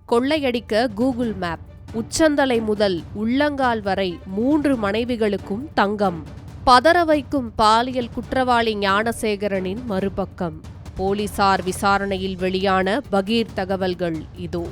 கொள்ளையடிக்க Google map, உச்சந்தலை முதல் உள்ளங்கால் வரை 3 மனைவிகளுக்கும் தங்கம். பதற வைக்கும் பாலியல் குற்றவாளி ஞானசேகரனின் மறுபக்கம். போலீசார் விசாரணையில் வெளியான பகீர் தகவல்கள் இதோ.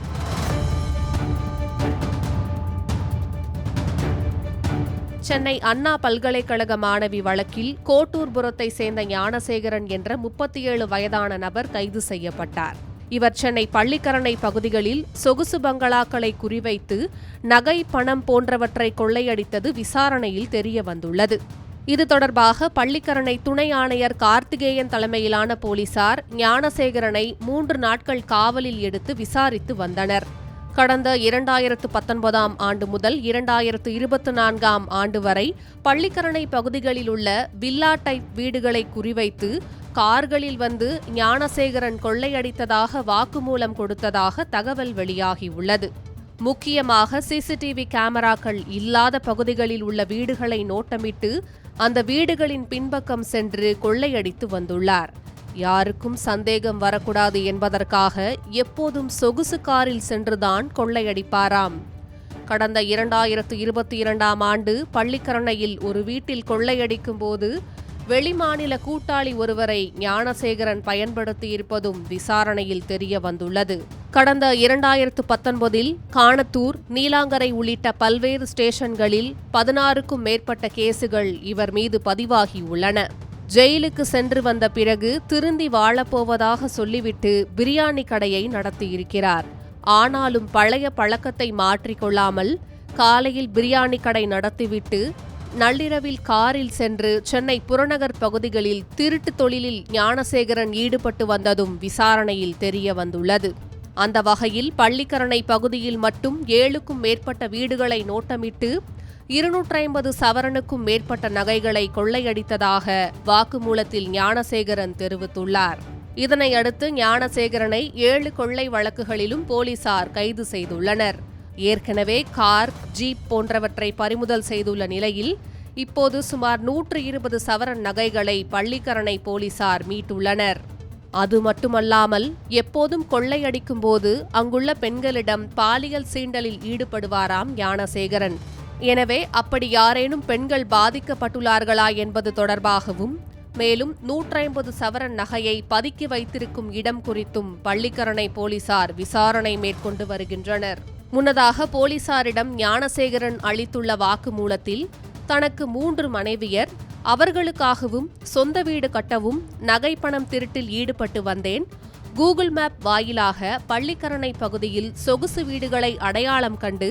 சென்னை அண்ணா பல்கலைக்கழக மாணவி வழக்கில் கோட்டூர்புரத்தை சேர்ந்த ஞானசேகரன் என்ற 37 வயதான நபர் கைது செய்யப்பட்டார். இவர் சென்னை பள்ளிக்கரணை பகுதிகளில் சொகுசு பங்களாக்களை குறிவைத்து நகை, பணம் போன்றவற்றை கொள்ளையடித்தது விசாரணையில் தெரியவந்துள்ளது. இது தொடர்பாக பள்ளிக்கரணை துணை ஆணையர் கார்த்திகேயன் தலைமையிலான போலீசார் ஞானசேகரனை 3 நாட்கள் காவலில் எடுத்து விசாரித்து வந்தனர். கடந்த 2019ஆம் ஆண்டு முதல் 2024ஆம் ஆண்டு வரை பள்ளிக்கரணை பகுதிகளில் உள்ள வில்லா டைப் வீடுகளை குறிவைத்து கார்களில் வந்து ஞானசேகரன் கொள்ளையடித்ததாக வாக்குமூலம் கொடுத்ததாக தகவல் வெளியாகியுள்ளது. முக்கியமாக சிசிடிவி கேமராக்கள் இல்லாத பகுதிகளில் உள்ள வீடுகளை நோட்டமிட்டு அந்த வீடுகளின் பின்பக்கம் சென்று கொள்ளையடித்து வந்துள்ளார். யாருக்கும் சந்தேகம் வரக்கூடாது என்பதற்காக எப்போதும் சொகுசு காரில் சென்றுதான் கொள்ளையடிப்பாராம். கடந்த 2022ஆம் ஆண்டு பள்ளிக்கரணையில் ஒரு வீட்டில் கொள்ளையடிக்கும் போது வெளிமாநில கூட்டாளி ஒருவரை ஞானசேகரன் பயன்படுத்தியிருப்பதும் விசாரணையில் தெரிய வந்துள்ளது. கடந்த 2019இல் காணத்தூர், நீலாங்கரை உள்ளிட்ட பல்வேறு ஸ்டேஷன்களில் 16க்கும் மேற்பட்ட கேசுகள் இவர் மீது பதிவாகியுள்ளன. ஜெயிலுக்கு சென்று வந்த பிறகு திருந்தி வாழப்போவதாக சொல்லிவிட்டு பிரியாணி கடையை நடத்தியிருக்கிறார். ஆனாலும் பழைய பழக்கத்தை மாற்றிக்கொள்ளாமல் காலையில் பிரியாணி கடை நடத்திவிட்டு நள்ளிரவில் காரில் சென்று சென்னை புறநகர் பகுதிகளில் திருட்டு தொழிலில் ஞானசேகரன் ஈடுபட்டு வந்ததும் விசாரணையில் தெரிய வந்துள்ளது. அந்த வகையில் பள்ளிக்கரணை பகுதியில் மட்டும் 7க்கும் மேற்பட்ட வீடுகளை நோட்டமிட்டு 250 சவரனுக்கும் மேற்பட்ட நகைகளை கொள்ளையடித்ததாக வாக்குமூலத்தில் ஞானசேகரன் தெரிவித்துள்ளார். இதனையடுத்து ஞானசேகரனை 7 கொள்ளை வழக்குகளிலும் போலீசார் கைது செய்துள்ளனர். ஏற்கனவே கார், ஜீப் போன்றவற்றை பறிமுதல் செய்துள்ள நிலையில் இப்போது சுமார் 120 சவரன் நகைகளை பள்ளிக்கரணை போலீசார் மீட்டுள்ளனர். அது மட்டுமல்லாமல் எப்போதும் கொள்ளையடிக்கும் போது அங்குள்ள பெண்களிடம் பாலியல் சீண்டலில் ஈடுபடுவாராம் ஞானசேகரன். எனவே அப்படி யாரேனும் பெண்கள் பாதிக்கப்பட்டுள்ளார்களா என்பது தொடர்பாகவும், மேலும் 150 சவரன் நகையை பதுக்கி வைத்திருக்கும் இடம் குறித்தும் பள்ளிக்கரணை போலீசார் விசாரணை மேற்கொண்டு வருகின்றனர். முன்னதாக போலீசாரிடம் ஞானசேகரன் அளித்துள்ள வாக்குமூலத்தில் தனக்கு 3 மனைவியர், அவர்களுக்காகவும் சொந்த வீடு கட்டவும் நகை பணம் திருட்டில் ஈடுபட்டு வந்தேன். கூகுள் மேப் வாயிலாக பள்ளிக்கரணை பகுதியில் சொகுசு வீடுகளை அடையாளம் கண்டு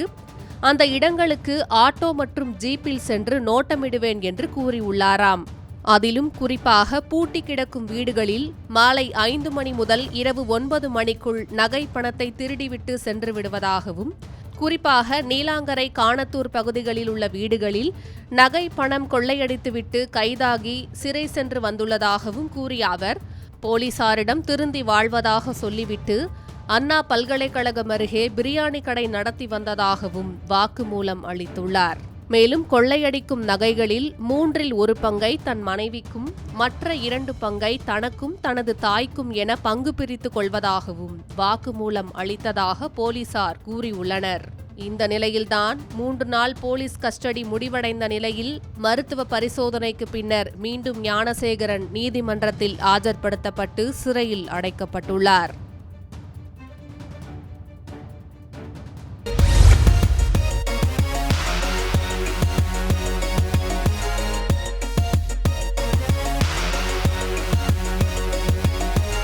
அந்த இடங்களுக்கு ஆட்டோ மற்றும் ஜீப்பில் சென்று நோட்டமிடுவேன் என்று கூறியுள்ளாராம். அதிலும் குறிப்பாக பூட்டி கிடக்கும் வீடுகளில் மாலை 5 மணி முதல் இரவு 9 மணிக்குள் நகை பணத்தை திருடிவிட்டு சென்று விடுவதாகவும், குறிப்பாக நீலாங்கரை, காணத்தூர் பகுதிகளில் உள்ள வீடுகளில் நகை, பணம் கொள்ளையடித்துவிட்டு கைதாகி சிறை சென்று வந்துள்ளதாகவும் கூறிய அவர், போலீசாரிடம் திருந்தி வாழ்வதாக சொல்லிவிட்டு அண்ணா பல்கலைக்கழகம் அருகே பிரியாணி கடை நடத்தி வந்ததாகவும் வாக்குமூலம் அளித்துள்ளார். மேலும் கொள்ளையடிக்கும் நகைகளில் 3இல் 1 பங்கை தன் மனைவிக்கும், மற்ற 2 பங்கை தனக்கும் தனது தாய்க்கும் என பங்கு பிரித்துக் கொள்வதாகவும் வாக்குமூலம் அளித்ததாக போலீசார் கூறியுள்ளனர். இந்த நிலையில்தான் 3 நாள் போலீஸ் கஸ்டடி முடிவடைந்த நிலையில் மருத்துவ பரிசோதனைக்கு பின்னர் மீண்டும் ஞானசேகரன் நீதிமன்றத்தில் ஆஜர்படுத்தப்பட்டு சிறையில் அடைக்கப்பட்டுள்ளார்.